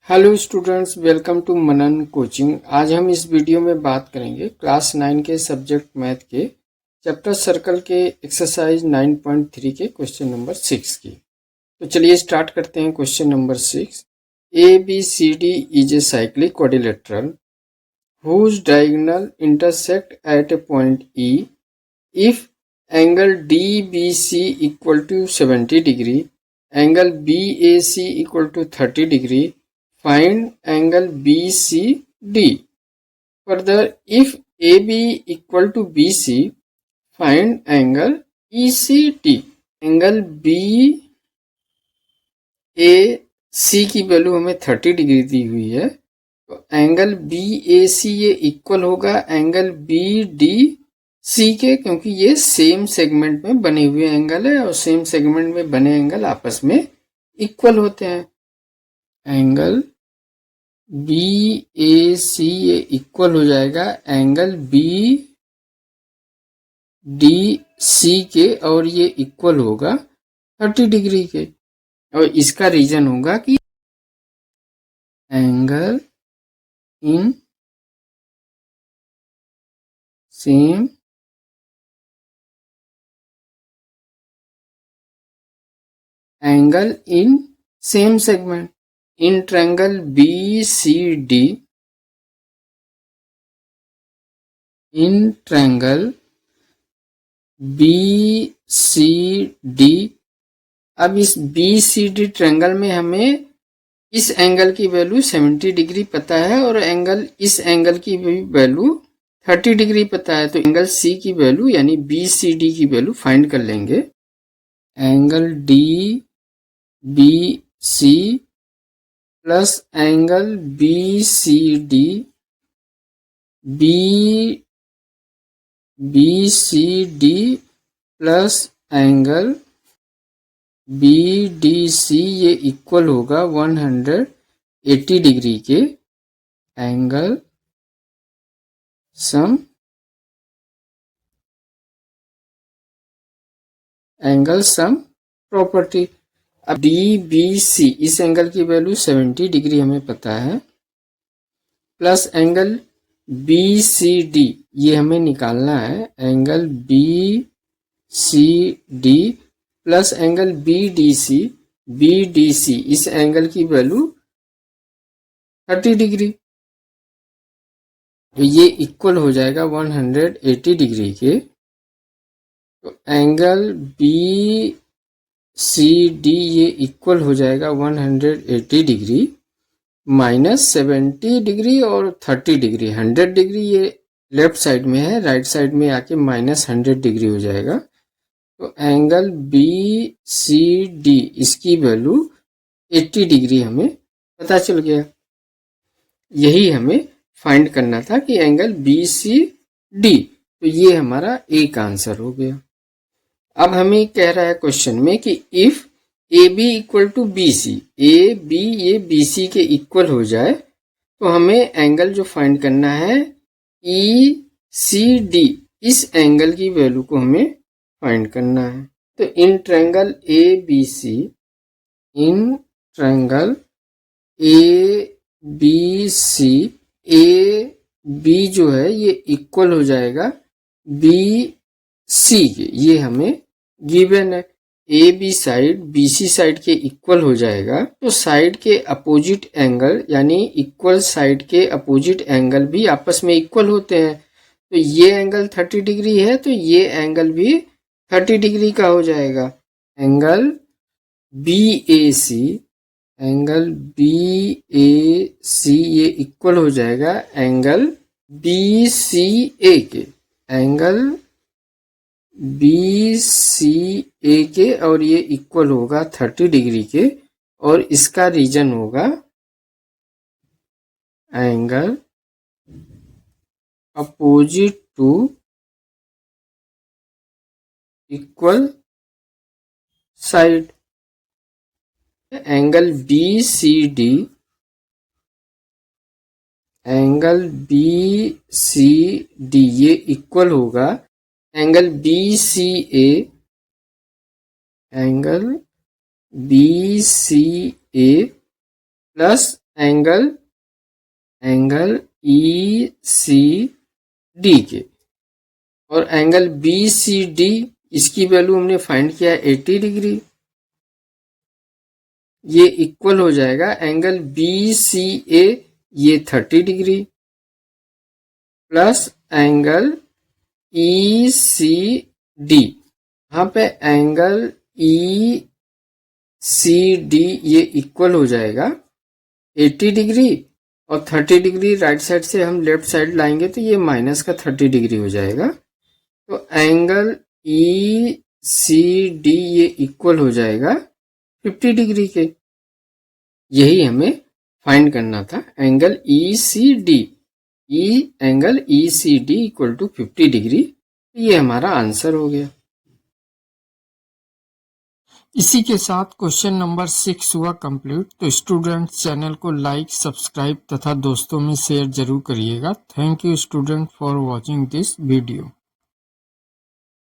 Hello students, welcome to Manan coaching. आज हम इस वीडियो में बात करेंगे क्लास 9 के सब्जेक्ट मैथ के चैप्टर सर्कल के एक्सरसाइज 9.3 के क्वेश्चन नंबर 6 की। तो चलिए स्टार्ट करते हैं। Question number 6, A B C D is a cyclic quadrilateral whose diagonal intersect at a point E if angle DBC equal to 70 degree, angle BAC equal to 30 degree, find angle BCD. Further, if AB equal to BC, find angle ECT. Angle BAC की value हमें 30 degree दी हुई है, तो angle BAC ये equal होगा angle BDC के, क्योंकि ये सेम सेगमेंट में बने हुए एंगल है और सेम सेगमेंट में बने एंगल आपस में इक्वल होते हैं। एंगल BAC ये इक्वल हो जाएगा एंगल BDC के, और ये इक्वल होगा 30 डिग्री के। और इसका रीजन होगा कि angle in same angle in same segment. In triangle BCD, in triangle BCD, अब इस BCD ट्रायंगल में हमें इस एंगल की वैल्यू 70 डिग्री पता है और इस एंगल की वैल्यू 30 डिग्री पता है, तो एंगल C की वैल्यू यानी BCD की वैल्यू फाइंड कर लेंगे। Angle DBC plus angle BCD, BCD plus angle BDC ये इक्वल होगा 180 डिग्री के। Angle sum property. अब DBC इस एंगल की वैल्यू 70 डिग्री हमें पता है, प्लस एंगल BCD ये हमें निकालना है। Angle BCD plus angle BDC इस एंगल की वैल्यू 30 डिग्री, तो ये इक्वल हो जाएगा 180 डिग्री के। तो एंगल BCD ये इक्वल हो जाएगा 180 डिग्री माइनस 70 डिग्री और 30 डिग्री। 100 डिग्री ये लेफ्ट साइड में है, राइट साइड में आके माइनस 100 डिग्री हो जाएगा। तो एंगल BCD इसकी वैल्यू 80 डिग्री हमें पता चल गया। यही हमें फाइंड करना था कि एंगल BCD, तो ये हमारा एक आंसर हो गया। अब हमें कह रहा है क्वेश्चन में कि if AB equal to BC, AB ये BC के इक्वल हो जाए तो हमें एंगल जो फाइंड करना है ECD, इस एंगल की वैल्यू को हमें फाइंड करना है। तो in triangle ABC, in triangle ABC, AB जो है ये इक्वल हो जाएगा BC के, ये हमें गिवन है। AB साइड BC साइड के इक्वल हो जाएगा, तो साइड के अपोजिट एंगल यानी इक्वल साइड के अपोजिट एंगल भी आपस में इक्वल होते हैं। तो ये एंगल 30 डिग्री है, तो ये एंगल भी 30 डिग्री का हो जाएगा। एंगल BAC, एंगल BAC ये इक्वल हो जाएगा एंगल BCA के, एंगल BCA के, और ये इक्वल होगा 30 डिग्री के। और इसका रीजन होगा angle opposite to equal side. Angle BCD, angle BCD ये इक्वल होगा angle BCA, angle BCA plus angle ECD के, और एंगल BCD इसकी वैल्यू हमने फाइंड किया है 80 डिग्री। ये इक्वल हो जाएगा एंगल BCA ये 30 डिग्री प्लस एंगल ECD, यहाँ पे एंगल ECD ये इक्वल हो जाएगा 80 डिग्री, और 30 डिग्री राइट साइड से हम लेफ्ट साइड लाएंगे तो ये माइनस का 30 डिग्री हो जाएगा। तो एंगल ECD ये इक्वल हो जाएगा 50 डिग्री के। यही हमें फाइंड करना था, angle ECD equal to 50 degree. ये हमारा आंसर हो गया। इसी के साथ क्वेश्चन नंबर 6 हुआ कंप्लीट। तो स्टूडेंट्स चैनल को लाइक, सब्सक्राइब तथा दोस्तों में शेयर जरूर करिएगा। Thank you student for watching this video.